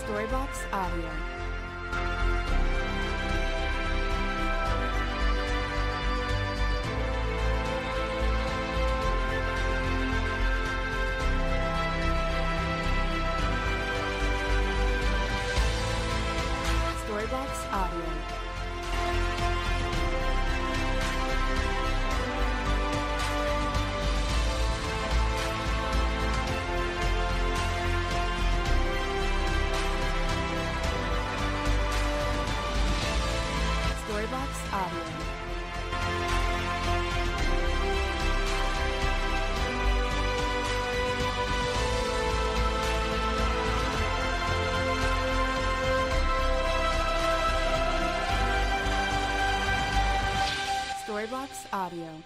Storybox Audio. Storybox Audio. Storybox Audio. Storybox Audio.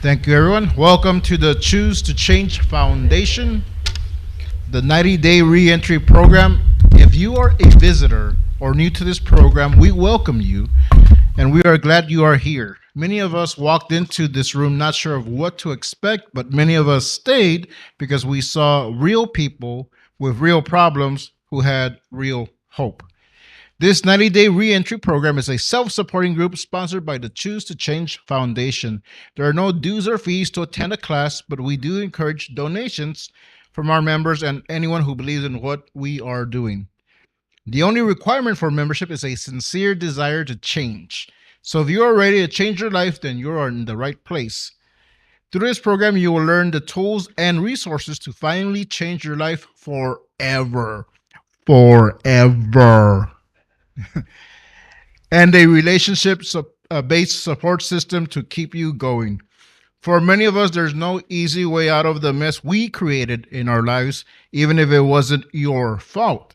Thank you, everyone. Welcome to the Choose to Change Foundation, the 90-day reentry program. If you are a visitor or new to this program, we welcome you, and we are glad you are here. Many of us walked into this room not sure of what to expect, but many of us stayed because we saw real people with real problems who had real hope. This 90-day reentry program is a self-supporting group sponsored by the Choose to Change Foundation. There are no dues or fees to attend a class, but we do encourage donations from our members and anyone who believes in what we are doing. The only requirement for membership is a sincere desire to change. So if you are ready to change your life, then you are in the right place. Through this program, you will learn the tools and resources to finally change your life forever. Forever. And a relationship-based support system to keep you going. For many of us, there's no easy way out of the mess we created in our lives, even if it wasn't your fault.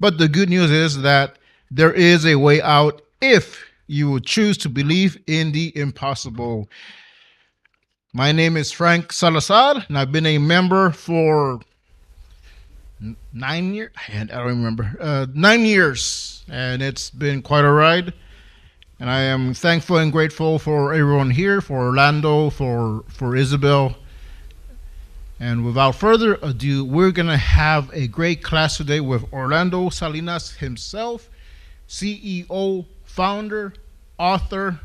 But the good news is that there is a way out if you would choose to believe in the impossible. My name is Frank Salazar, and I've been a member for 9 years. I don't remember. 9 years, and it's been quite a ride. And I am thankful and grateful for everyone here, for Orlando, for Isabel. And without further ado, we're going to have a great class today with Orlando Salinas himself, CEO, founder, author,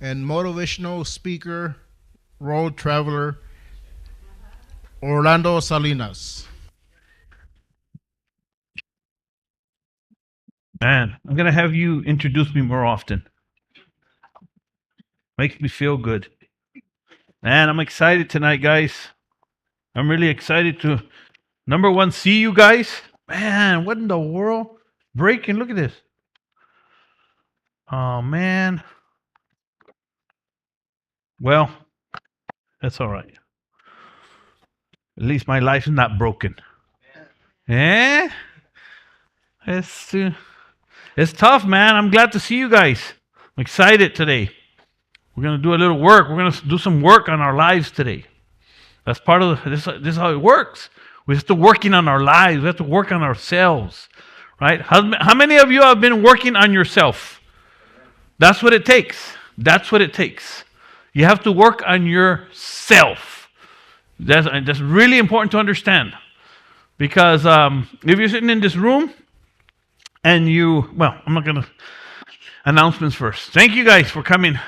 and motivational speaker, road traveler, Orlando Salinas. Man, I'm going to have you introduce me more often. Makes me feel good. Man, I'm excited tonight, guys. I'm really excited to, number one, see you guys. Man, what in the world? Breaking, look at this. Oh, man. Well, that's all right. At least my life is not broken. Eh? It's tough, man. I'm glad to see you guys. I'm excited today. We're going to do a little work. We're going to do some work on our lives today. That's part of this is how it works. We have to working on our lives. We have to work on ourselves, right? How many of you have been working on yourself? That's what it takes. That's what it takes. You have to work on yourself. That's really important to understand. Because if you're sitting in this room and I'm not going to, announcements first. Thank you guys for coming.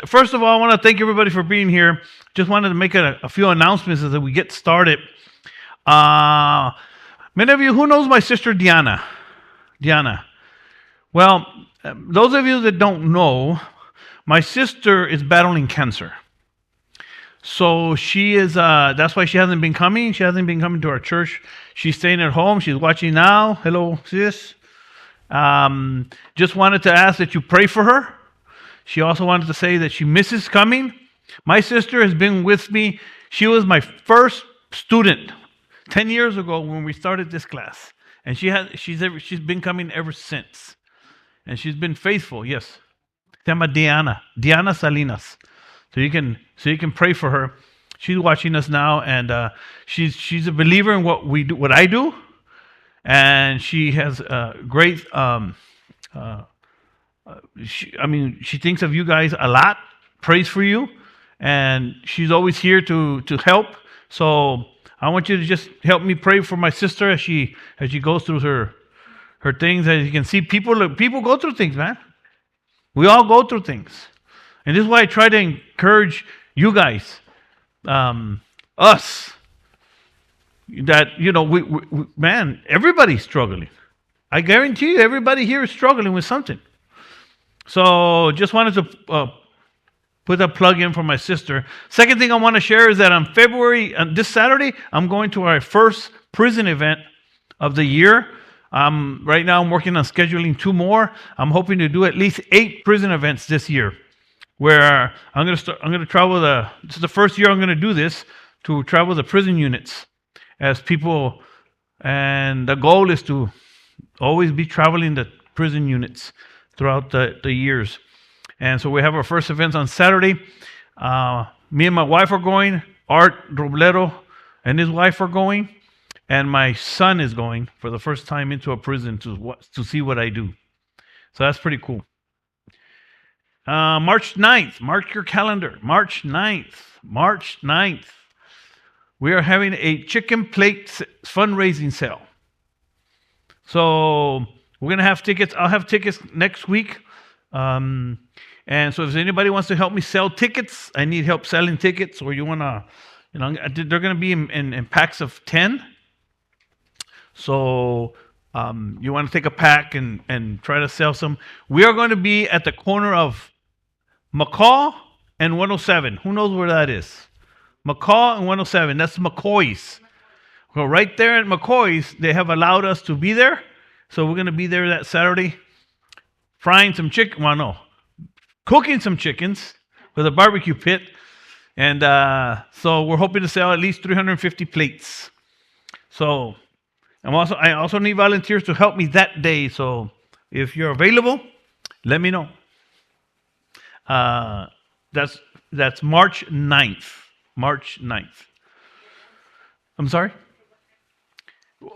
First of all, I want to thank everybody for being here. Just wanted to make a few announcements as we get started. Many of you, who knows my sister Diana? Diana. Well, those of you that don't know, my sister is battling cancer. So she is, that's why she hasn't been coming. She hasn't been coming to our church. She's staying at home. She's watching now. Hello, sis. Just wanted to ask that you pray for her. She also wanted to say that she misses coming. My sister has been with me. She was my first student 10 years ago when we started this class. And she's been coming ever since. And she's been faithful, yes. Se llama Diana Salinas. So you can pray for her. She's watching us now, and she's a believer in what I do, and she has great. She thinks of you guys a lot. Prays for you, and she's always here to help. So I want you to just help me pray for my sister as she goes through her things. As you can see, people go through things, man. We all go through things. And this is why I try to encourage you guys, us, that, man, everybody's struggling. I guarantee you everybody here is struggling with something. So just wanted to put a plug in for my sister. Second thing I want to share is that on this Saturday, I'm going to our first prison event of the year. Right now I'm working on scheduling 2 more. I'm hoping to do at least 8 prison events this year, where I'm going to travel this is the first year I'm going to do this, to travel the prison units as people, and the goal is to always be traveling the prison units throughout the years. And so we have our first events on Saturday. Me and my wife are going. Art Robledo and his wife are going. And my son is going for the first time into a prison to see what I do. So that's pretty cool. March 9th, mark your calendar. March 9th. We are having a chicken plate fundraising sale. So We're going to have tickets. I'll have tickets next week. And so if anybody wants to help me sell tickets, I need help selling tickets, or you want to, they're going to be in packs of 10. So you want to take a pack and try to sell some. We are going to be at the corner of McCall and 107. Who knows where that is? McCall and 107. That's McCoy's. Well, right there at McCoy's, they have allowed us to be there. So we're going to be there that Saturday, frying some chicken. Well, no, cooking some chickens with a barbecue pit. And so we're hoping to sell at least 350 plates. So I also need volunteers to help me that day. So if you're available, let me know. That's March 9th. March 9th. I'm sorry?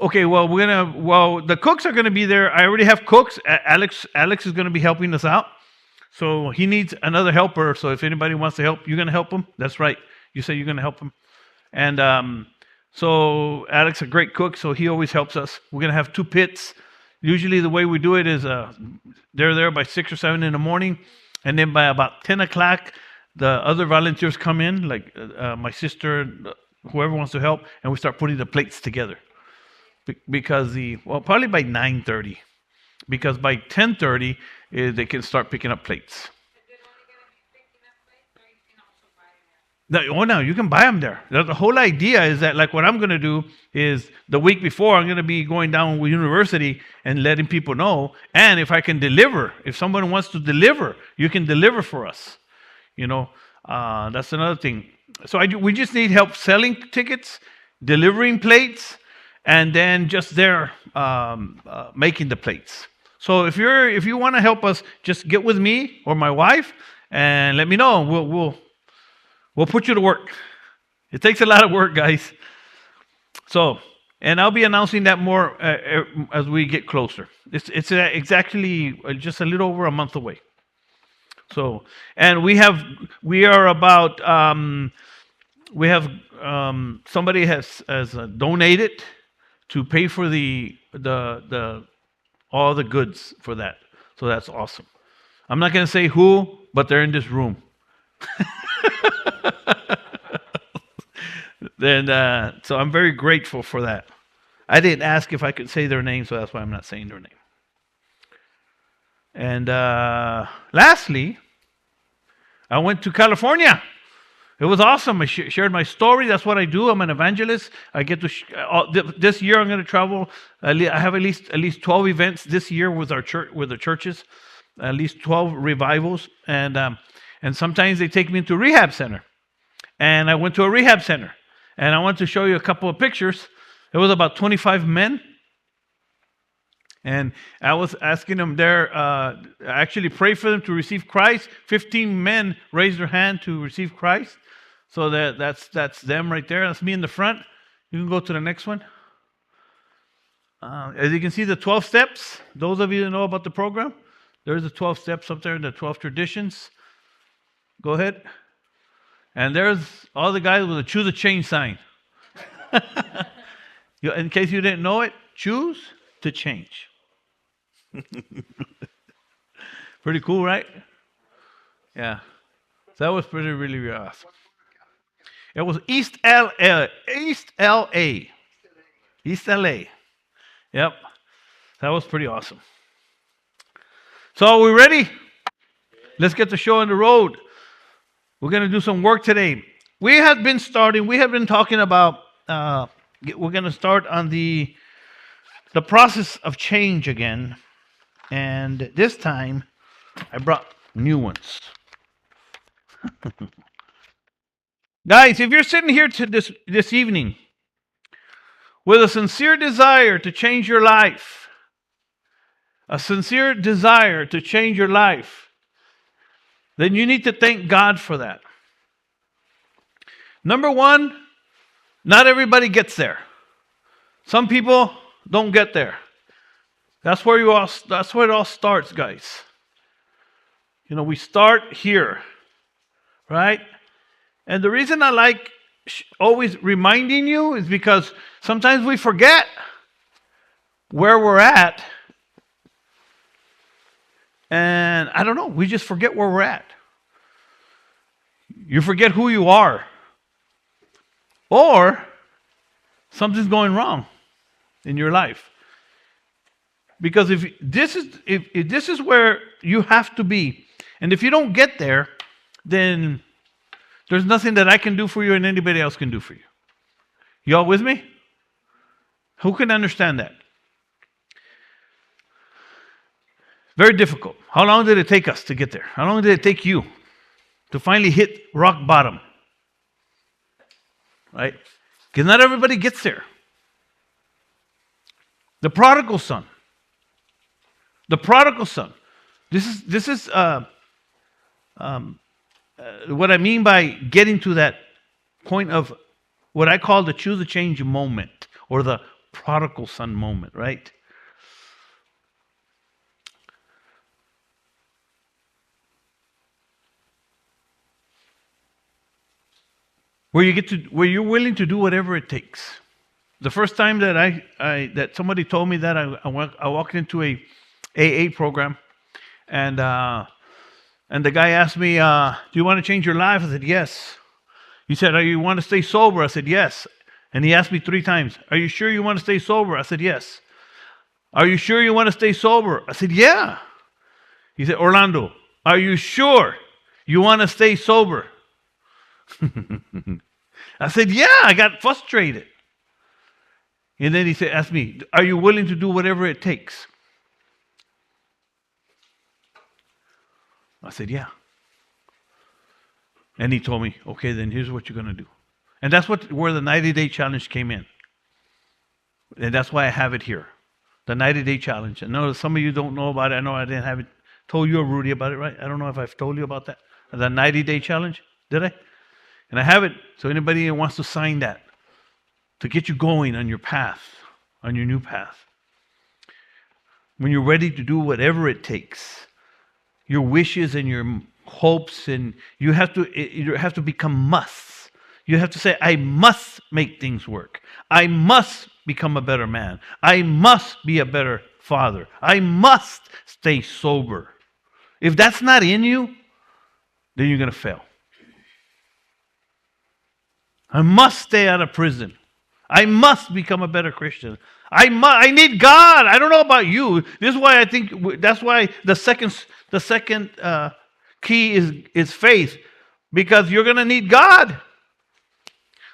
Okay, well, the cooks are going to be there. I already have cooks. Alex is going to be helping us out. So he needs another helper. So if anybody wants to help, you're going to help him? That's right. You say you're going to help him. And so Alex is a great cook, so he always helps us. We're going to have 2 pits. Usually the way we do it is they're there by 6 or 7 in the morning. And then by about 10 o'clock, the other volunteers come in, like my sister, whoever wants to help, and we start putting the plates together. Because probably by 9:30, because by 10:30 they can start picking up plates. No, you can buy them there. The whole idea is that, like, what I'm going to do is the week before I'm going to be going down with university and letting people know. And if I can deliver, if someone wants to deliver, you can deliver for us. That's another thing. So we just need help selling tickets, delivering plates, and then just there making the plates. So if you want to help us, just get with me or my wife and let me know. We'll put you to work. It takes a lot of work, guys. So, and I'll be announcing that more as we get closer. It's exactly just a little over a month away. So, and we have somebody has donated to pay for the all the goods for that. So that's awesome. I'm not going to say who, but they're in this room. So I'm very grateful for that. I didn't ask if I could say their name, so that's why I'm not saying their name. And lastly, I went to California. It was awesome. I shared my story. That's what I do. I'm an evangelist. I get to this year. I'm going to travel. I have at least 12 events this year with our church, with the churches. At least 12 revivals, and sometimes they take me into a rehab center. And I went to a rehab center, and I want to show you a couple of pictures. It was about 25 men, and I was asking them there. I actually prayed for them to receive Christ. 15 men raised their hand to receive Christ. So that's them right there. That's me in the front. You can go to the next one. As you can see, the 12 steps. Those of you that know about the program, there's the 12 steps up there, the 12 traditions. Go ahead. And there's all the guys with a choose a change sign. In case you didn't know it, choose to change. Pretty cool, right? Yeah. So that was really awesome. It was East LA. Yep. That was pretty awesome. So are we ready? Let's get the show on the road. We're going to do some work today. We have been talking about, we're going to start on the process of change again. And this time, I brought new ones. Guys, if you're sitting here this evening with a sincere desire to change your life, then you need to thank God for that. Number one, not everybody gets there. Some people don't get there. That's where it all starts, guys. We start here, right? And the reason I like always reminding you is because sometimes we forget where we're at And I don't know, we just forget where we're at. You forget who you are. Or something's going wrong in your life. Because if this is where you have to be, and if you don't get there, then there's nothing that I can do for you and anybody else can do for you. Y'all with me? Who can understand that? Very difficult. How long did it take us to get there? How long did it take you to finally hit rock bottom? Right? Because not everybody gets there. The prodigal son. The prodigal son. This is what I mean by getting to that point of what I call the choose a change moment, or the prodigal son moment, right? Where you're willing to do whatever it takes. The first time that that somebody told me that, I walked into a AA program, and the guy asked me, "Do you want to change your life?" I said, "Yes." He said, "Do you want to stay sober?" I said, "Yes." And he asked me 3 times, "Are you sure you want to stay sober?" I said, "Yes." "Are you sure you want to stay sober?" I said, "Yeah." He said, "Orlando, are you sure you want to stay sober?" I said, "Yeah." I got frustrated. And then he asked me, "Are you willing to do whatever it takes?" I said, "Yeah." And he told me, "Okay, then here's what you're going to do." And that's where the 90-day challenge came in. And that's why I have it here. The 90-day challenge. I know some of you don't know about it. I know I haven't told you or Rudy about it, right? I don't know if I've told you about that. The 90-day challenge. Did I? And I have it, so anybody who wants to sign that, to get you going on your path, on your new path. When you're ready to do whatever it takes, your wishes and your hopes, and you have to become musts. You have to say, "I must make things work. I must become a better man. I must be a better father. I must stay sober." If that's not in you, then you're going to fail. I must stay out of prison. I must become a better Christian. I need God. I don't know about you. This is why I think that's why the second key is faith, because you're going to need God.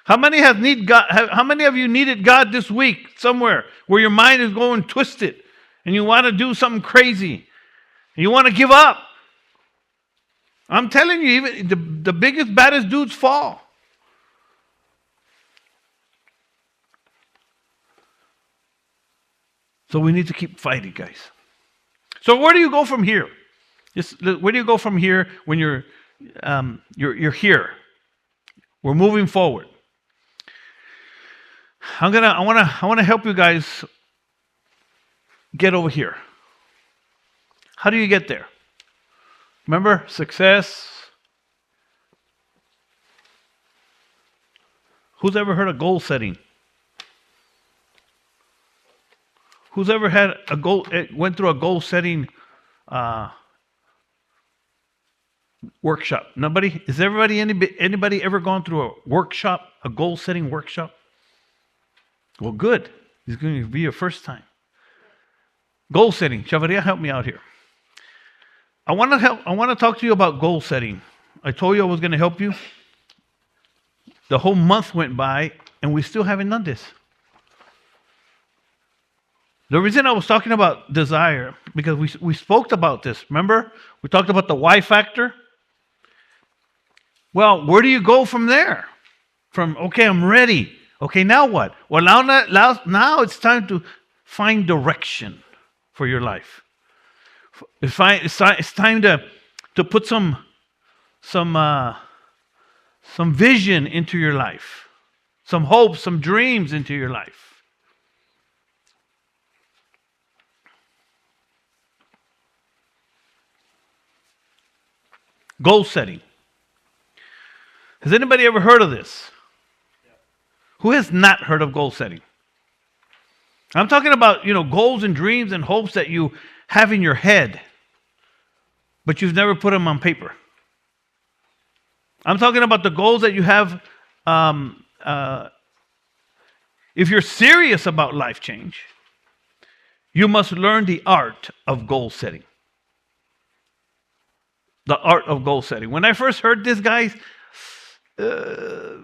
How many have need God? How many of you needed God this week somewhere where your mind is going twisted and you want to do something crazy and you want to give up? I'm telling you, even the biggest, baddest dudes fall. So we need to keep fighting, guys. So where do you go from here? Where do you go from here when you're here? We're moving forward. I want to help you guys get over here. How do you get there? Remember, success. Who's ever heard of goal setting? Who's ever had a goal? Went through a goal setting workshop? Nobody? Is anybody ever gone through a workshop, a goal setting workshop? Well, good. It's going to be your first time. Goal setting. Chavaria, help me out here. I want to talk to you about goal setting. I told you I was going to help you. The whole month went by, and we still haven't done this. The reason I was talking about desire, because we spoke about this. Remember? We talked about the why factor. Well, where do you go from there? From, okay, I'm ready. Okay, now what? Well, now it's time to find direction for your life. It's time to put some vision into your life, some hope, some dreams into your life. Goal setting. Has anybody ever heard of this? Who has not heard of goal setting? I'm talking about, goals and dreams and hopes that you have in your head. but you've never put them on paper. I'm talking about the goals that you have. If you're serious about life change, you must learn the art of goal setting. The art of goal setting. When I first heard this, guys, I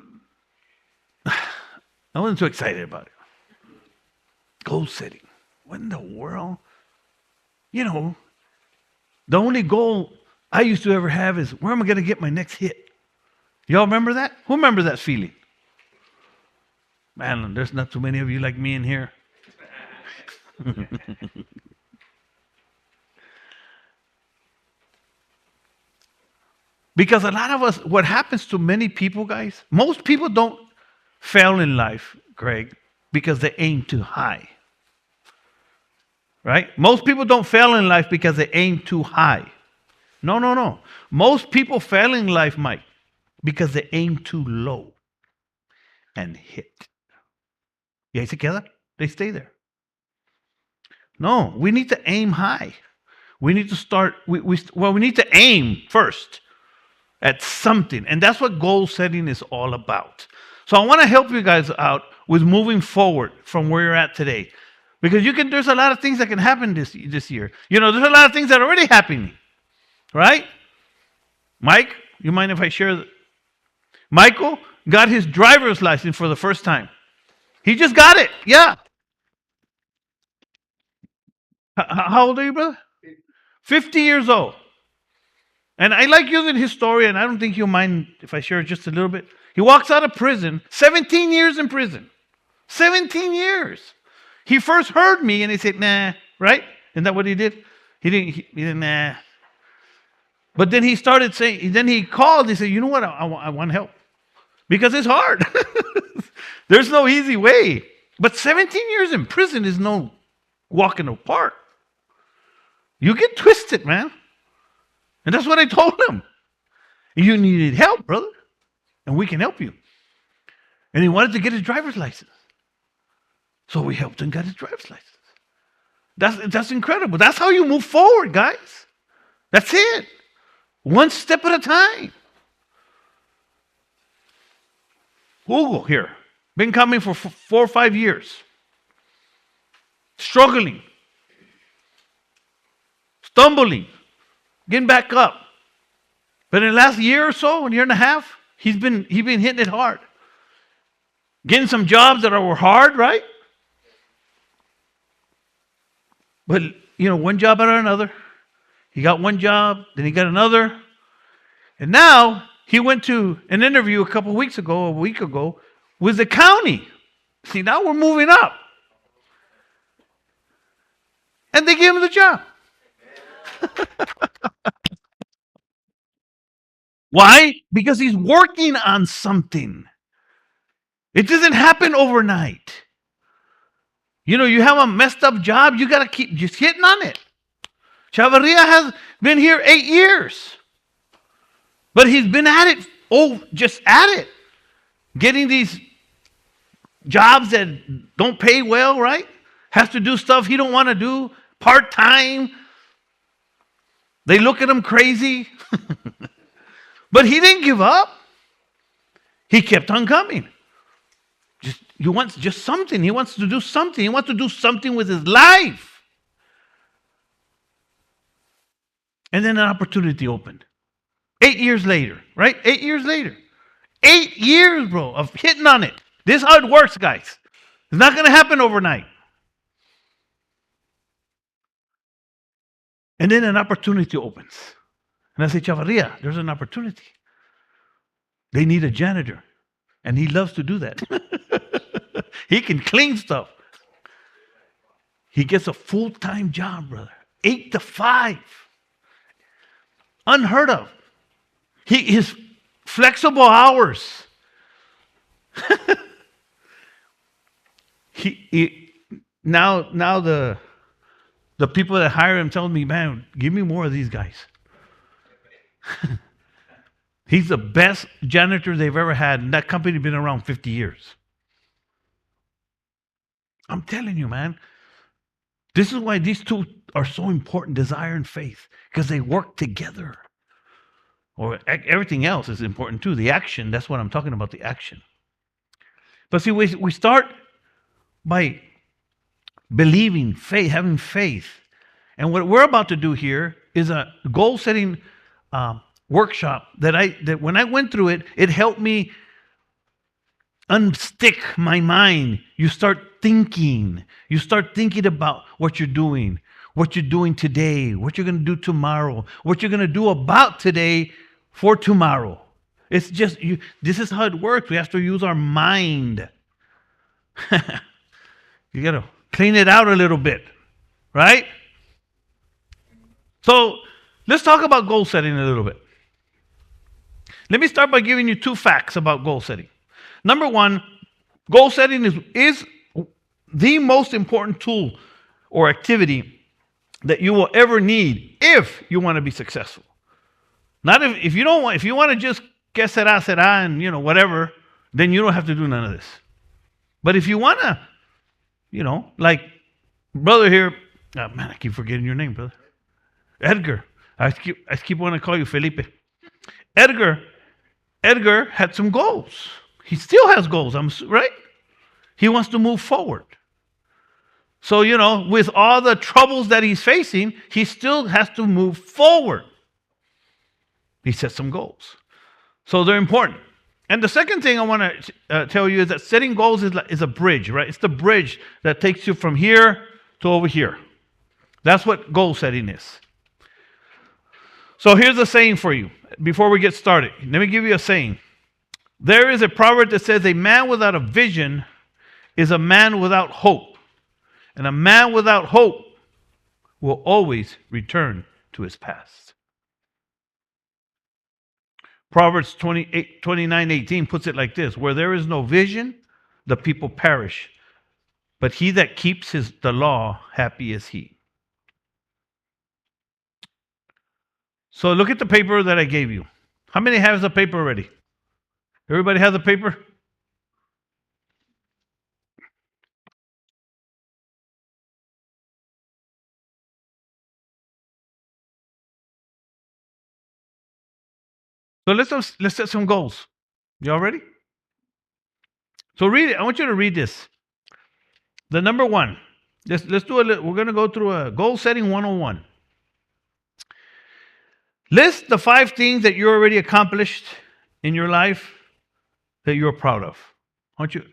wasn't too excited about it. Goal setting. What in the world? You know, the only goal I used to ever have is, where am I going to get my next hit? Y'all remember that? Who remembers that feeling? Man, there's not too many of you like me in here. Because a lot of us, what happens to many people, guys, most people don't fail in life, Greg, because they aim too high. Right? Most people don't fail in life because they aim too high. No. Most people fail in life, Mike, because they aim too low and hit. Y ahí se queda. They stay there. No, we need to aim high. We need to start, we need to aim first at something. And that's what goal setting is all about. So I want to help you guys out with moving forward from where you're at today. Because there's a lot of things that can happen this year. You know, there's a lot of things that are already happening. Right? Mike, you mind if I share? Michael got his driver's license for the first time. He just got it. Yeah. How old are you, brother? 50 years old. And I like using his story, and I don't think you'll mind if I share it just a little bit. He walks out of prison, 17 years in prison. 17 years. He first heard me, and he said, nah, right? Isn't that what he did? He didn't, nah. But then he started saying, then he called, he said, you know what, I want help. Because it's hard. There's no easy way. But 17 years in prison is no walk in the park. You get twisted, man. And that's what I told him. You needed help, brother. And we can help you. And he wanted to get his driver's license. So we helped him get his driver's license. That's incredible. That's how you move forward, guys. That's it. One step at a time. Hugo here. Been coming for 4 or 5 years. Struggling. Stumbling. Getting back up. But in the last year or so, a year and a half, he's been hitting it hard. Getting some jobs that were hard, right? But, you know, one job after another. He got one job, then he got another. And now he went to an interview a week ago, with the county. See, now we're moving up. And they gave him the job. Why? Because he's working on something. It doesn't happen overnight. You know, you have a messed up job, you got to keep just hitting on it. Chavarria has been here 8 years. But he's been at it, just at it. Getting these jobs that don't pay well, right? Has to do stuff he don't want to do, part-time. They look at him crazy. But he didn't give up. He kept on coming. He wants just something. He wants to do something. He wants to do something with his life. And then an opportunity opened. 8 years later, right? 8 years later. 8 years, bro, of hitting on it. This is how it works, guys. It's not going to happen overnight. And then an opportunity opens. And I say, Chavarria, there's an opportunity. They need a janitor. And he loves to do that. He can clean stuff. He gets a full-time job, brother. 8 to 5. Unheard of. His flexible hours. Now the people that hire him tell me, man, give me more of these guys. He's the best janitor they've ever had, and that company's been around 50 years. I'm telling you, man, This is why these two are so important, desire and faith, because they work together. Or everything else is important too. The action, that's what I'm talking about, the action. But see, we start by believing, faith, having faith. And what we're about to do here is a goal-setting workshop that when I went through it, it helped me unstick my mind. You start thinking. You start thinking about what you're doing today, what you're going to do tomorrow, what you're going to do about today for tomorrow. It's just, this is how it works. We have to use our mind. You got to clean it out a little bit, right? So let's talk about goal setting a little bit. Let me start by giving you 2 facts about goal setting. Number 1, goal setting is the most important tool or activity that you will ever need if you want to be successful. Not if you don't want, if you want to just que será, será, and whatever, then you don't have to do none of this. But if you want to, like brother here, oh man, I keep forgetting your name, brother. Edgar. I keep wanting to call you Felipe. Edgar had some goals. He still has goals, right? He wants to move forward. So, with all the troubles that he's facing, he still has to move forward. He set some goals. So they're important. And the second thing I want to tell you is that setting goals is a bridge, right? It's the bridge that takes you from here to over here. That's what goal setting is. So here's a saying for you before we get started. Let me give you a saying. There is a proverb that says, a man without a vision is a man without hope. And a man without hope will always return to his past. Proverbs 29:18 puts it like this: where there is no vision, the people perish. But he that keeps the law, happy is he. So look at the paper that I gave you. How many has the paper already? Everybody has a paper? So let's set some goals. Y'all ready? So read it. I want you to read this. The number 1. Let's do we're going to go through a goal setting 101. List the 5 things that you already accomplished in your life that you're proud of. I want you to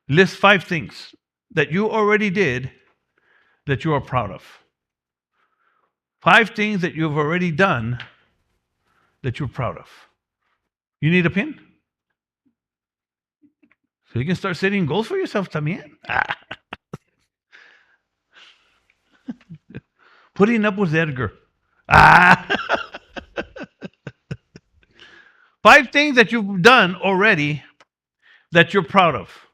list 5 things that you already did that you are proud of. 5 things that you've already done that you're proud of. You need a pin? So you can start setting goals for yourself también. Putting up with Edgar. 5 things that you've done already that you're proud of.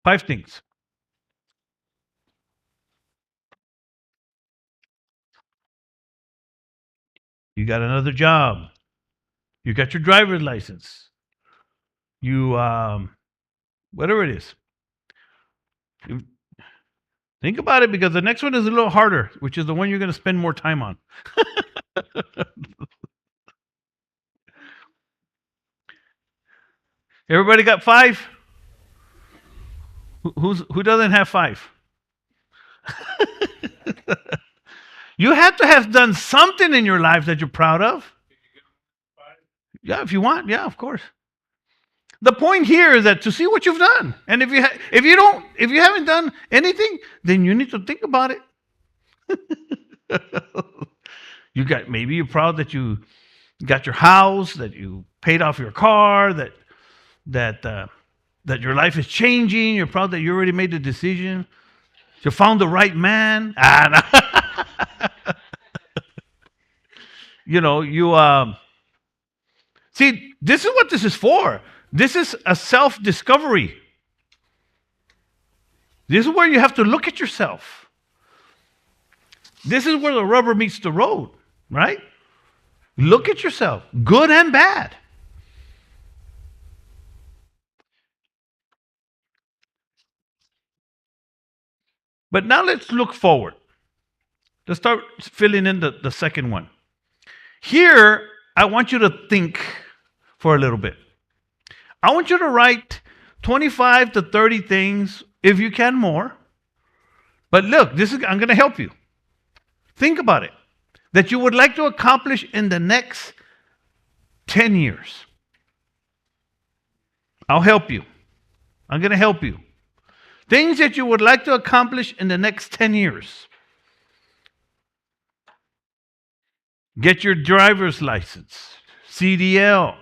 5 things. You got another job. You got your driver's license. You, whatever it is. Think about it, because the next one is a little harder, which is the one you're going to spend more time on. Everybody got 5? Who doesn't have 5? You have to have done something in your life that you're proud of. Yeah, if you want. Yeah, of course. The point here is that to see what you've done, and if you haven't done anything, then you need to think about it. Maybe you're proud that you got your house, that you paid off your car, that your life is changing. You're proud that you already made the decision. You found the right man. See, this is what this is for. This is a self-discovery. This is where you have to look at yourself. This is where the rubber meets the road, right? Look at yourself, good and bad. But now let's look forward. Let's start filling in the second one. Here, I want you to think for a little bit. I want you to write 25 to 30 things, if you can more. But look, I'm going to help you. Think about it. That you would like to accomplish in the next 10 years. I'll help you. I'm going to help you. Things that you would like to accomplish in the next 10 years. Get your driver's license, CDL,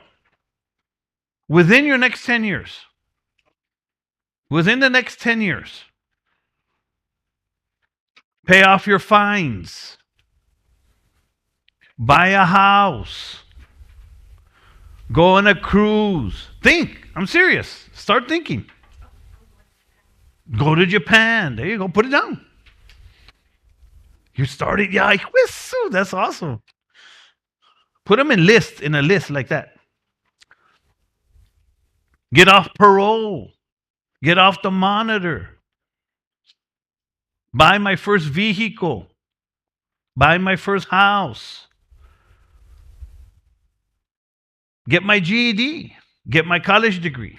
within your next 10 years. Within the next 10 years. Pay off your fines. Buy a house. Go on a cruise. Think. I'm serious. Start thinking. Go to Japan. There you go. Put it down. You started. Yeah, that's awesome. Put them in a list like that. Get off parole. Get off the monitor. Buy my first vehicle. Buy my first house. Get my GED. Get my college degree.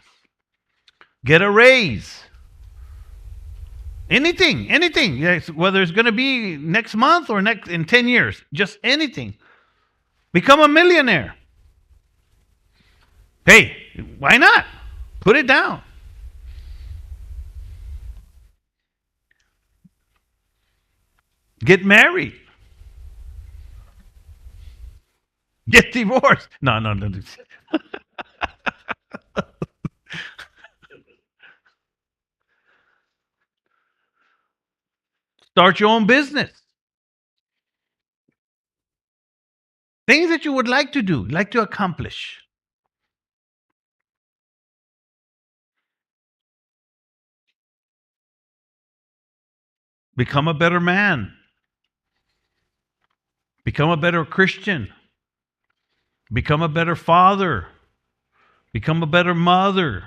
Get a raise. Anything. Yes, whether it's going to be next month or in 10 years. Just anything. Become a millionaire. Hey, why not? Put it down. Get married. Get divorced. No. Start your own business. Things that you would like to do, like to accomplish. Become a better man. Become a better Christian. Become a better father. Become a better mother.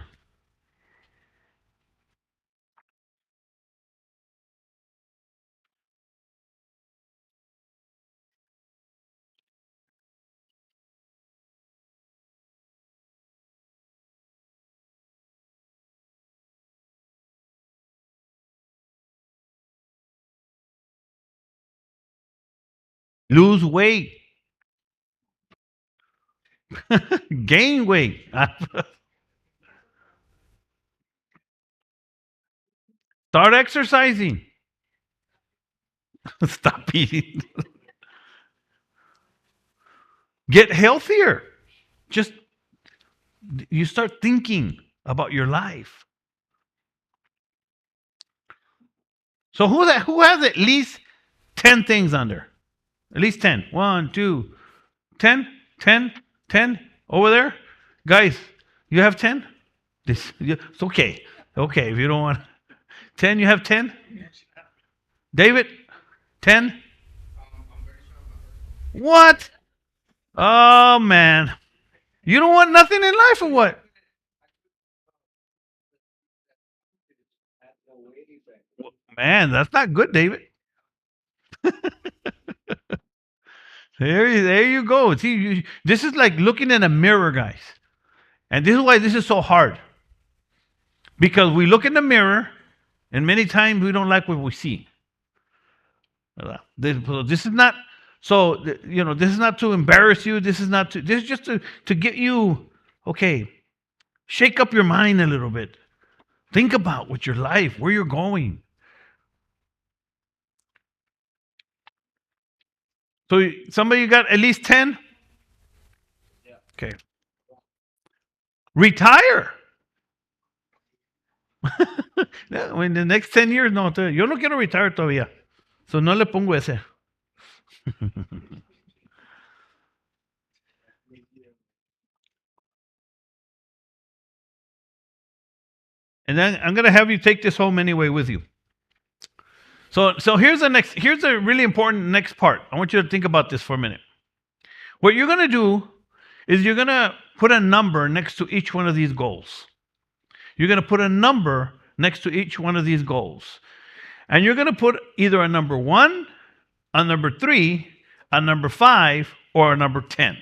Lose weight. Gain weight. Start exercising. Stop eating. Get healthier. Just you start thinking about your life. So who has at least 10 things under? At least 10. 1, 2, 10, 10, 10. Over there? Guys, you have 10? It's okay. Okay, if you don't want 10, you have 10? David? 10? What? Oh, man. You don't want nothing in life or what? Man, that's not good, David. There you go. See, this is like looking in a mirror, guys. And this is why this is so hard. Because we look in the mirror, and many times we don't like what we see. This is not, this is not to embarrass you. This is just to get you, okay, shake up your mind a little bit. Think about what your life, where you're going. So somebody got at least 10? Yeah. Okay. Retire. In the next 10 years, no. Yo no quiero retire todavía. So no le pongo ese. And then I'm going to have you take this home anyway with you. So here's a really important next part. I want you to think about this for a minute. What you're going to do is you're going to put a number next to each one of these goals. You're going to put a number next to each one of these goals. And you're going to put either a number 1, a number 3, a number 5, or a number 10.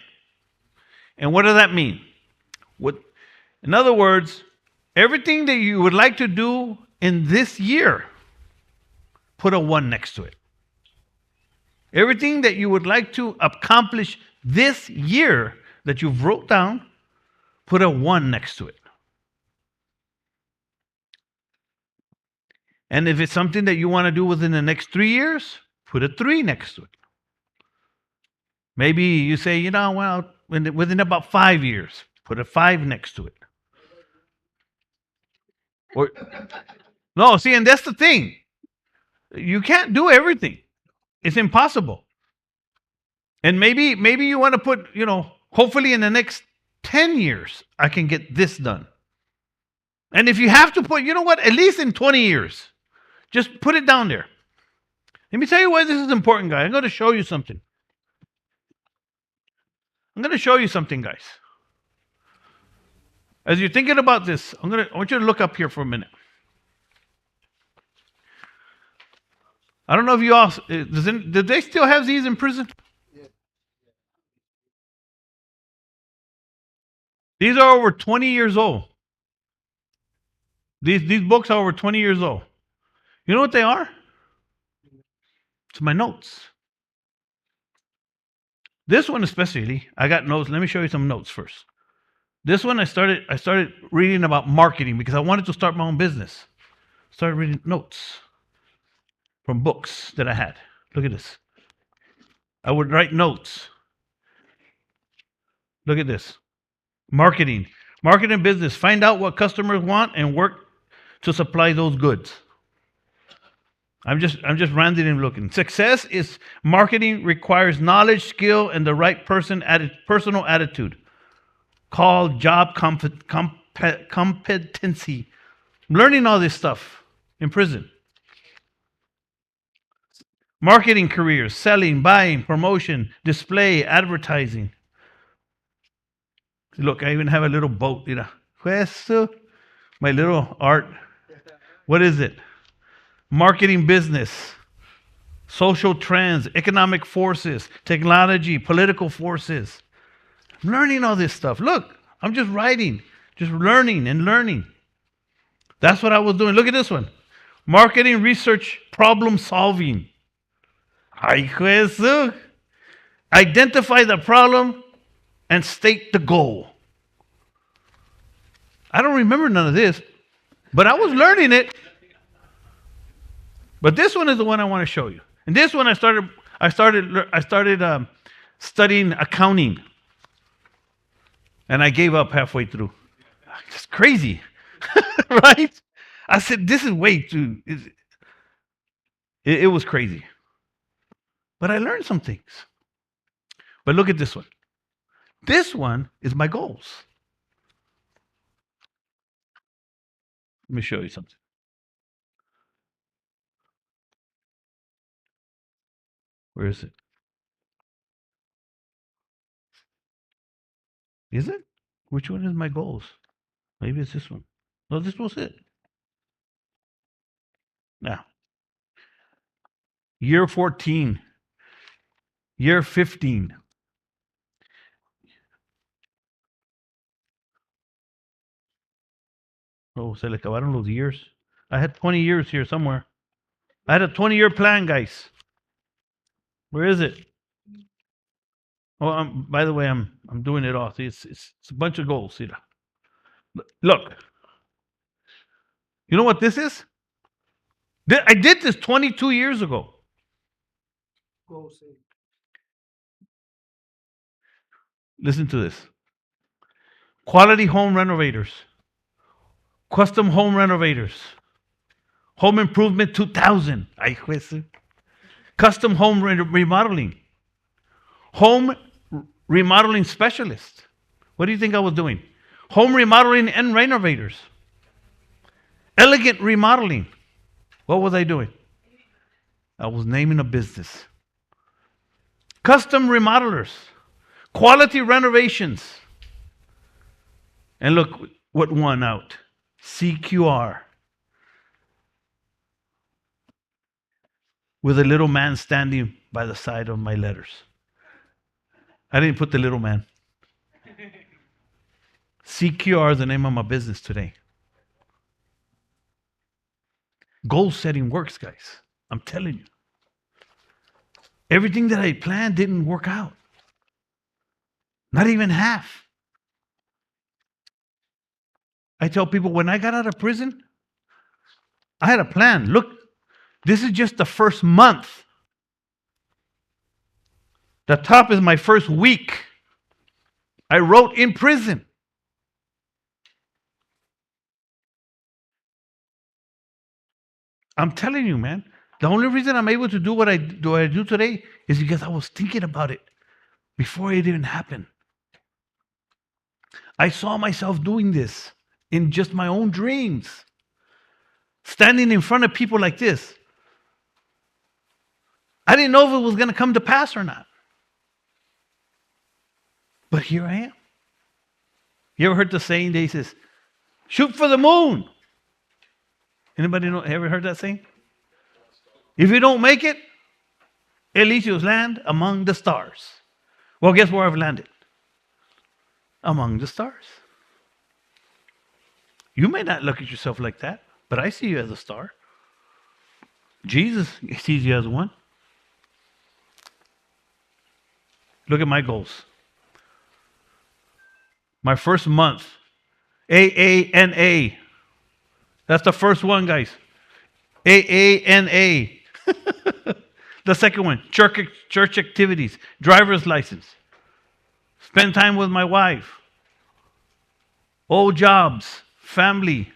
And what does that mean? In other words, everything that you would like to do in this year, put a 1 next to it. Everything that you would like to accomplish this year that you've wrote down, put a 1 next to it. And if it's something that you want to do within the next 3 years, put a 3 next to it. Maybe you say, within about 5 years, put a 5 next to it. No, see, and that's the thing. You can't do everything. It's impossible. And maybe you want to put, hopefully in the next 10 years, I can get this done. And if you have to put, at least in 20 years, just put it down there. Let me tell you why this is important, guys. I'm going to show you something. Guys. As you're thinking about this, I want you to look up here for a minute. I don't know if you all, do they still have these in prison? Yeah. These are over 20 years old. These books are over 20 years old. You know what they are? It's my notes. This one especially, I got notes. Let me show you some notes first. This one I started reading about marketing because I wanted to start my own business. Started reading notes from books that I had. Look at this. I would write notes. Look at this. Marketing business. Find out what customers want and work to supply those goods. I'm just randomly looking. Success is marketing requires knowledge, skill, and the right personal attitude. Called job competency. Learning all this stuff in prison. Marketing careers, selling, buying, promotion, display, advertising. Look, I even have a little boat, my little art. What is it? Marketing business, social trends, economic forces, technology, political forces. I'm learning all this stuff. Look, I'm just writing, just learning and learning. That's what I was doing. Look at this one. Marketing research problem solving. Ay, Jesús. Identify the problem and state the goal. I don't remember none of this, but I was learning it. But this one is the one I want to show you. And this one I started studying accounting. And I gave up halfway through. It's crazy, right? I said, this is way too, it was crazy. But I learned some things. But look at this one. This one is my goals. Let me show you something. Where is it? Is it? Which one is my goals? Maybe it's this one. No, this was it. Now, year 14, year 15. Oh, se le acabaron los years. I had 20 years here somewhere. I had a 20-year plan, guys. Where is it? Oh, by the way, I'm doing it all. See, it's a bunch of goals. See, look. You know what this is? I did this 22 years ago. Listen to this. Quality home renovators. Custom home renovators. Home improvement 2000. Ay, juez. Custom home remodeling. Home remodeling specialist. What do you think I was doing? Home remodeling and renovators. Elegant remodeling. What was I doing? I was naming a business. Custom remodelers. Quality renovations. And look what won out. CQR. with a little man standing by the side of my letters. I didn't put the little man. CQR is the name of my business today. Goal setting works, guys. I'm telling you. Everything that I planned didn't work out. Not even half. I tell people when I got out of prison, I had a plan. Look, this is just the first month. The top is my first week. I wrote in prison. I'm telling you, man. The only reason I'm able to do what I do today is because I was thinking about it before it even happened. I saw myself doing this in just my own dreams, standing in front of people like this. I didn't know if it was going to come to pass or not. But here I am. You ever heard the saying? They says, "Shoot for the moon." Anybody ever heard that saying? If you don't make it, at least you'll land among the stars. Well, guess where I've landed? Among the stars. You may not look at yourself like that, but I see you as a star. Jesus sees you as one. Look at my goals. My first month, AANA. That's the first one, guys. AANA. The second one, church activities, driver's license. Spend time with my wife. Old jobs, family.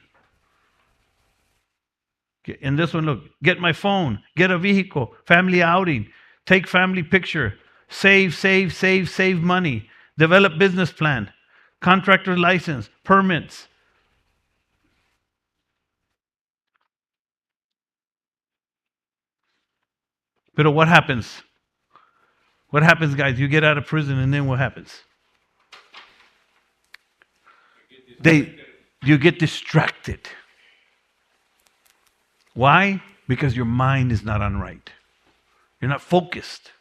And this one, look, get my phone, get a vehicle, family outing, take family picture, save money, develop business plan, contractor license, permits. But what happens? What happens, guys? You get out of prison, and then what happens? You get distracted. Why? Because your mind is not on right. You're not focused.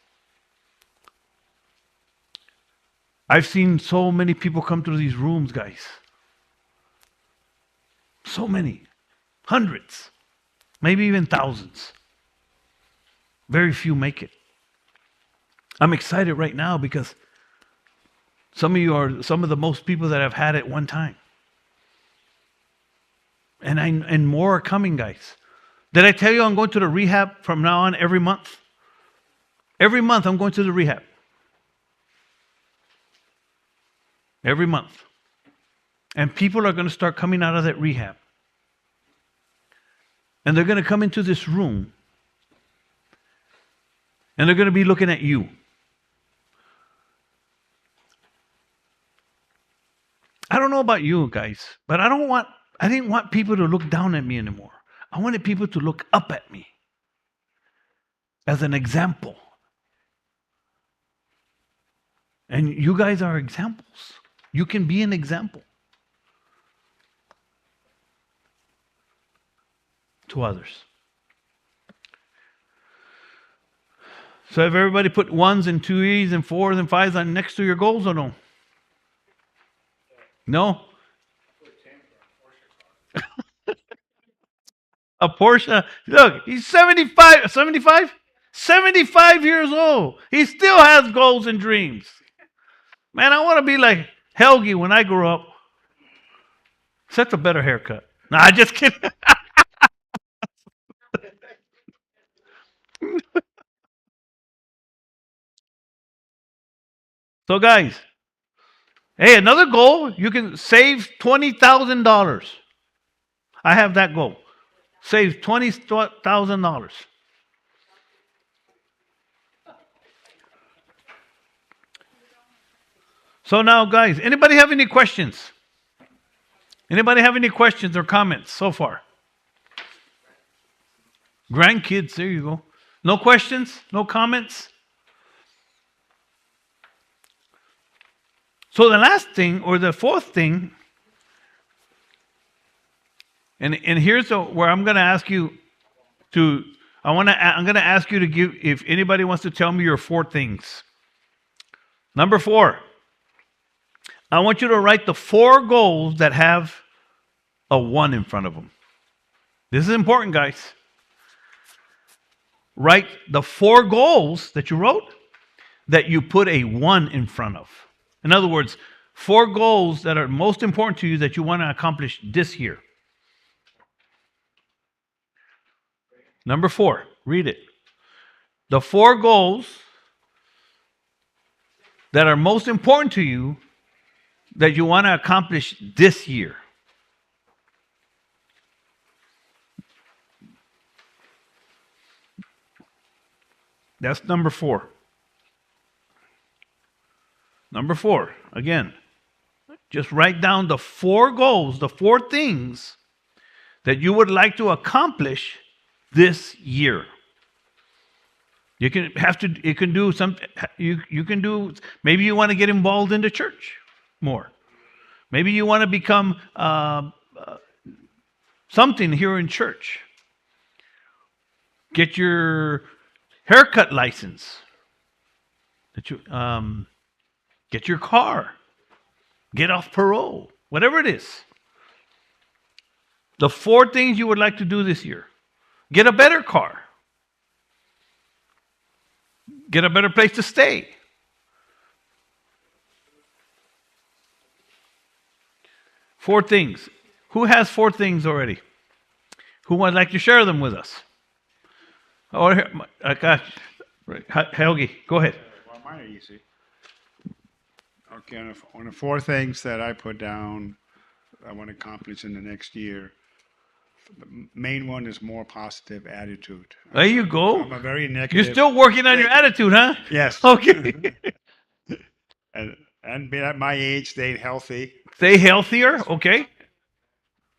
I've seen so many people come through these rooms, guys. So many. Hundreds. Maybe even thousands. Very few make it. I'm excited right now because some of you are some of the most people that I've had at one time. And more are coming, guys. Did I tell you I'm going to the rehab from now on every month? Every month I'm going to the rehab. Every month. And people are going to start coming out of that rehab. And they're going to come into this room. And they're going to be looking at you. I don't know about you guys, but I didn't want people to look down at me anymore. I wanted people to look up at me as an example. And you guys are examples. You can be an example to others. So have everybody put 1s and 2s and 4s and 5s on next to your goals or no? No? A Porsche. Look, he's 75. 75? 75 years old. He still has goals and dreams. Man, I want to be like Helgi when I grew up. That's a better haircut. Nah, just kidding. So, guys, hey, another goal, you can save $20,000. I have that goal. Save $20,000. So now, guys, anybody have any questions? Anybody have any questions or comments so far? Grandkids, there you go. No questions? No comments? So the last thing, or the fourth thing, and here's where I'm going to ask you to, I'm going to ask you to give, if anybody wants to tell me your 4 things. Number 4, I want you to write the 4 goals that have a 1 in front of them. This is important, guys. Write the 4 goals that you wrote that you put a 1 in front of. In other words, 4 goals that are most important to you that you want to accomplish this year. Number 4, read it. The 4 goals that are most important to you that you want to accomplish this year. That's number 4. Number 4, again, just write down the 4 goals, the 4 things that you would like to accomplish this year. You can do something. You can do. Maybe you want to get involved in the church more. Maybe you want to become something here in church. Get your haircut license. Get your car. Get off parole. Whatever it is. The 4 things you would like to do this year. Get a better car. Get a better place to stay. Four things. Who has 4 things already? Who would like to share them with us? Oh, Helgi, go ahead. Well, mine are easy. Okay, on the 4 things that I put down, I want to accomplish in the next year. The main one is more positive attitude. There you go. I'm a very negative. You're still working on your attitude, huh? Yes. Okay. and be at my age, stay healthy. Stay healthier. Okay.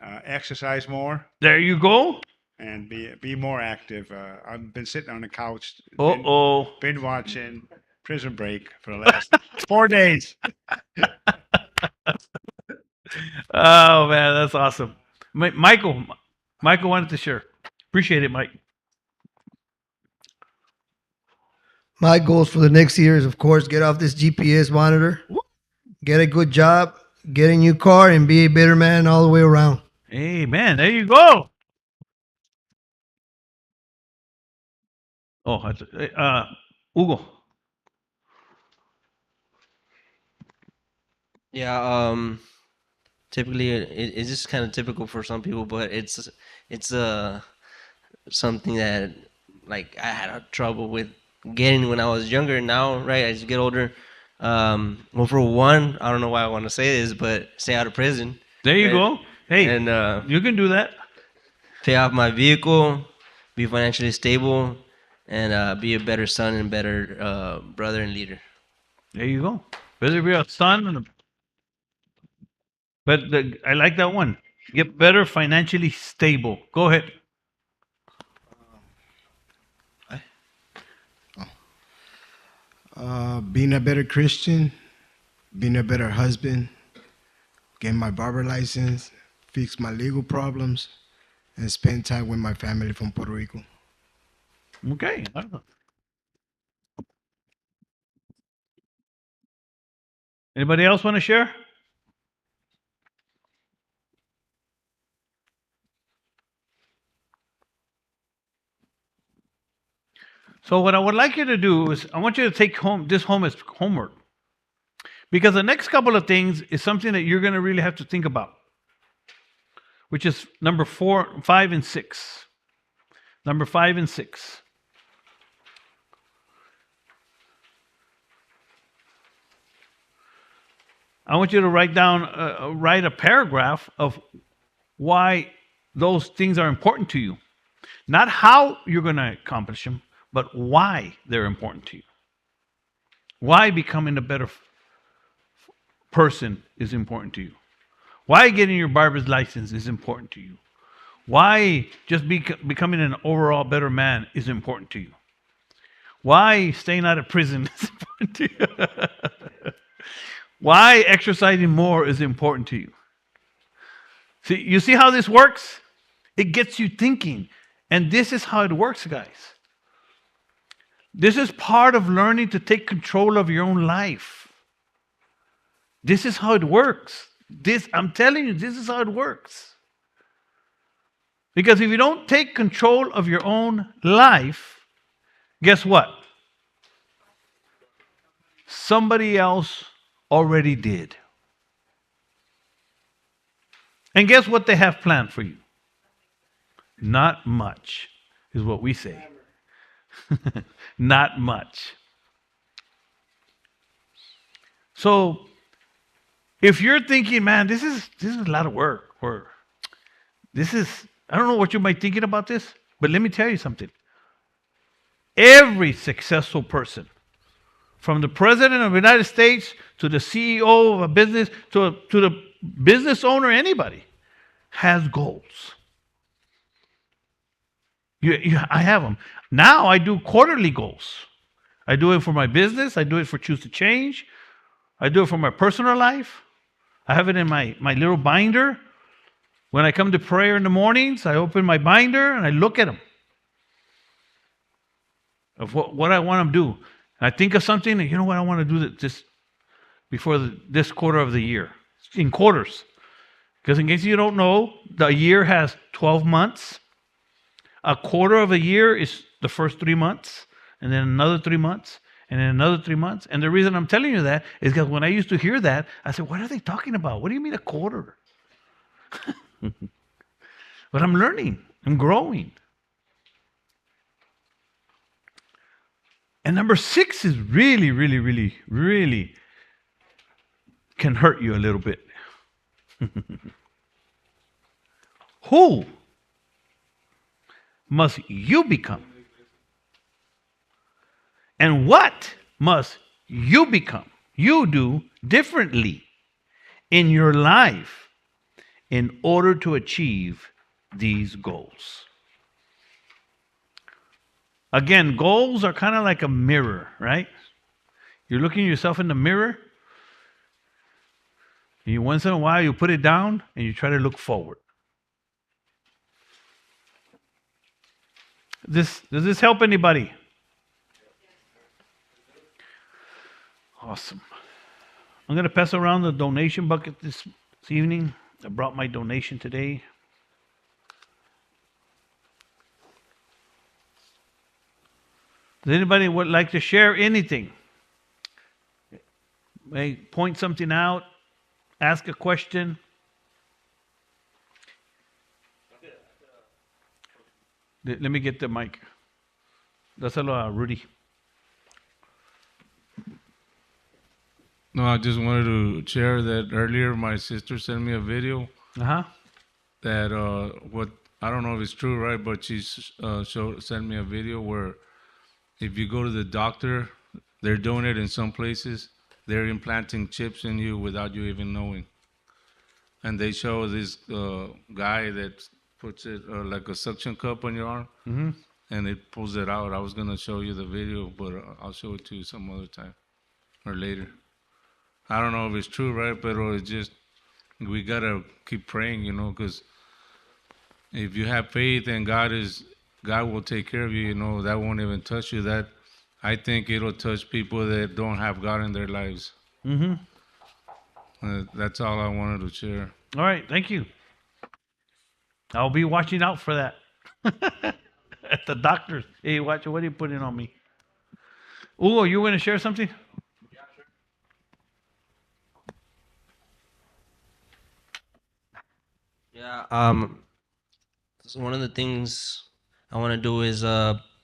Exercise more. There you go. And be more active. I've been sitting on the couch. Been watching Prison Break for the last 4 days. Oh man, that's awesome. Michael wanted to share. Appreciate it, Mike. My goals for the next year is, of course, get off this GPS monitor, get a good job, get a new car, and be a better man all the way around. Amen. There you go. Oh, Hugo. Yeah, typically it's just kind of typical for some people, but it's something that like I had trouble with getting when I was younger. Now, right, as you get older, well, for one, I don't know why I want to say this, but stay out of prison. There you right? go. Hey, And you can do that. pay off my vehicle, be financially stable, and be a better son and better brother and leader. There you go. Whether you're a son and I like that one. Get better financially stable. Go ahead. Being a better Christian, being a better husband, getting my barber license, fix my legal problems, and spend time with my family from Puerto Rico. Okay. Anybody else want to share? So what I would like you to do is I want you to take this home as homework. Because the next couple of things is something that you're going to really have to think about. Which is number 4, 5, and 6. Number 5 and 6. I want you to write a paragraph of why those things are important to you. Not how you're going to accomplish them, but why they're important to you. Why becoming a better person is important to you. Why getting your barber's license is important to you. Why just becoming an overall better man is important to you. Why staying out of prison is important to you. Why exercising more is important to you. See, you see how this works? It gets you thinking. And this is how it works, guys. This is part of learning to take control of your own life. This is how it works. I'm telling you, this is how it works. Because if you don't take control of your own life, guess what? Somebody else already did. And guess what they have planned for you? Not much, is what we say. Not much. So, if you're thinking, man, this is a lot of work, or I don't know what you might be thinking about this, but let me tell you something. Every successful person, from the president of the United States to the CEO of a business to the business owner, anybody, has goals. I have them. Now I do quarterly goals. I do it for my business. I do it for Choose to Change. I do it for my personal life. I have it in my little binder. When I come to prayer in the mornings, I open my binder and I look at them. Of what I want to do. And I think of something, and you know what, I want to do this before this quarter of the year. In quarters. Because in case you don't know, the year has 12 months. A quarter of a year is the first 3 months, and then another 3 months, and then another 3 months. And the reason I'm telling you that is because when I used to hear that, I said, what are they talking about? What do you mean a quarter? But I'm learning. I'm growing. And number 6 is really, really, really, really can hurt you a little bit. Who must you become? And what must you become? You do differently in your life in order to achieve these goals. Again, goals are kind of like a mirror, right? You're looking at yourself in the mirror, and you once in a while you put it down and you try to look forward. Does this help anybody? Awesome. I'm going to pass around the donation bucket this evening. I brought my donation today. Does anybody would like to share anything? May point something out, ask a question. Let me get the mic. Dáselo a Rudy. No, I just wanted to share that earlier my sister sent me a video that what I don't know if it's true, right? But she sent me a video where if you go to the doctor, they're doing it in some places. They're implanting chips in you without you even knowing. And they show this guy that puts it like a suction cup on your arm, and it pulls it out. I was gonna show you the video, but I'll show it to you some other time or later. I don't know if it's true, right? But it's just, we gotta keep praying, you know, because if you have faith and God will take care of you, you know, that won't even touch you. That, I think it'll touch people that don't have God in their lives. That's all I wanted to share. All right, thank you. I'll be watching out for that. At the doctor's. Hey, watch, what are you putting on me? Hugo, you want to share something? Yeah. So one of the things I want to do is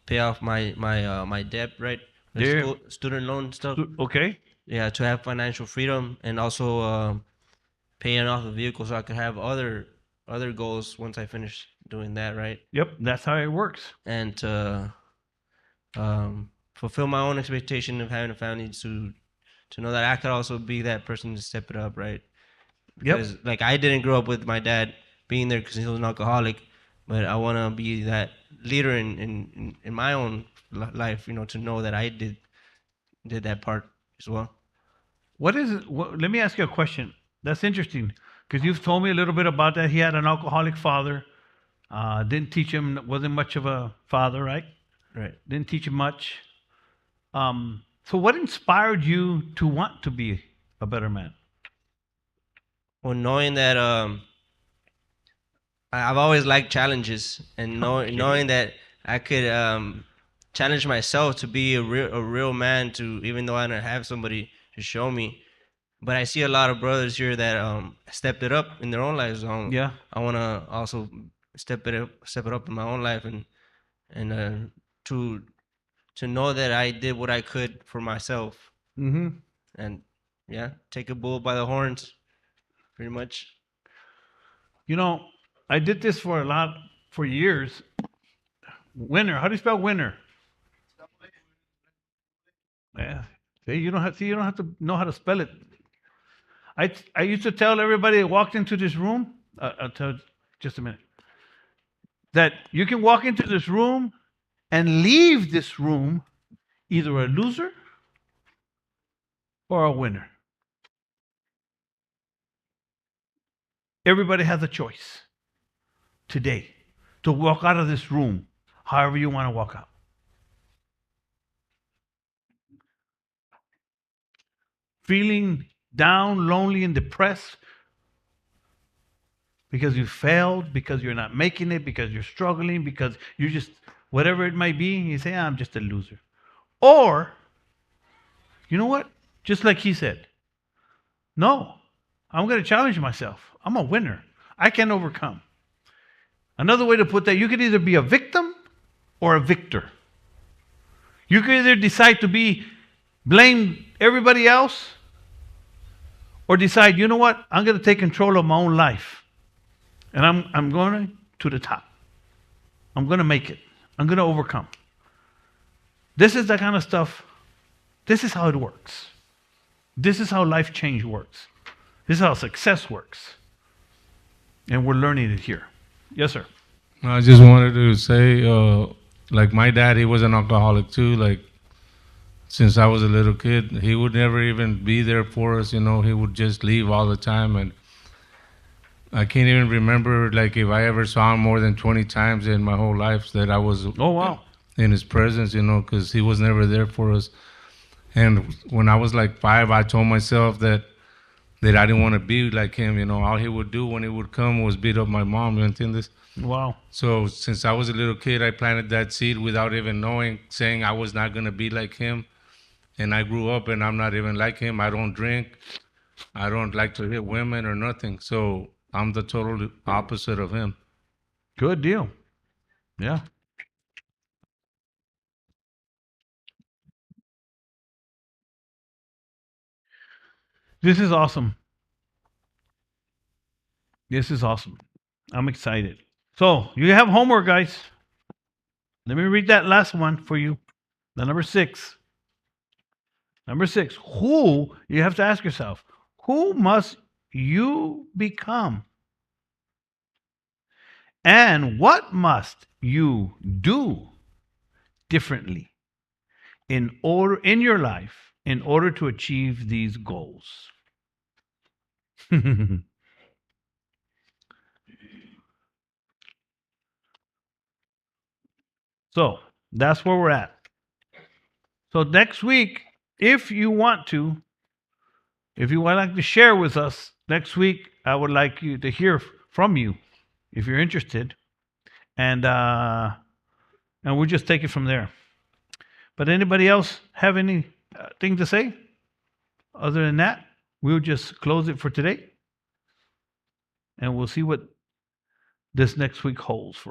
pay off my debt, right? The student loan stuff. Okay. Yeah, to have financial freedom, and also paying off the vehicle so I could have other goals once I finish doing that, right? Yep, that's how it works. And to fulfill my own expectation of having a family, to know that I could also be that person to step it up, right? Because like I didn't grow up with my dad being there because he was an alcoholic, but I want to be that leader in my own life, you know, to know that I did that part as well. What is it? Let me ask you a question. That's interesting because you've told me a little bit about that. He had an alcoholic father. Didn't teach him, wasn't much of a father, right? Right. Didn't teach him much. So what inspired you to want to be a better man? Well, knowing that I've always liked challenges, and knowing that I could challenge myself to be a real man. To even though I don't have somebody to show me, but I see a lot of brothers here that stepped it up in their own lives. Yeah. I want to also step it up in my own life, and to know that I did what I could for myself, Mm-hmm. and yeah, take a bull by the horns, pretty much. You know, I did this for years. Winner. How do you spell winner? Yeah. See, you don't have to know how to spell it. I used to tell everybody that walked into this room. I'll tell just a minute. That you can walk into this room and leave this room either a loser or a winner. Everybody has a choice today to walk out of this room however you want to walk out. Feeling down, lonely, and depressed because you failed, because you're not making it, because you're struggling, because you're just, whatever it might be, you say, I'm just a loser. Or, you know what? Just like he said, no, I'm going to challenge myself. I'm a winner. I can overcome. Another way to put that, you could either be a victim or a victor. You could either decide to blame everybody else, or decide, you know what, I'm going to take control of my own life. And I'm going to the top. I'm going to make it. I'm going to overcome. This is the kind of stuff, this is how it works. This is how life change works. This is how success works. And we're learning it here. Yes, sir. I just wanted to say, like my dad, he was an alcoholic too. Like since I was a little kid, he would never even be there for us. You know, he would just leave all the time, and I can't even remember like if I ever saw him more than 20 times in my whole life that I was in his presence. You know, because he was never there for us. And when I was like 5, I told myself that I didn't want to be like him. You know, all he would do when he would come was beat up my mom. You understand this? Wow. So since I was a little kid, I planted that seed without even knowing, saying I was not going to be like him. And I grew up and I'm not even like him. I don't drink. I don't like to hit women or nothing. So I'm the total opposite of him. Good deal. Yeah. This is awesome. This is awesome. I'm excited. So you have homework, guys. Let me read that last one for you. The number 6. Number 6. Who, you have to ask yourself, who must you become? And what must you do differently in your life in order to achieve these goals? So that's where we're at. So next week, if you want to like to share with us next week, I would like you to hear from you if you're interested, and we'll just take it from there. But anybody else have any thing to say? Other than that, we'll just close it for today, and we'll see what this next week holds for us.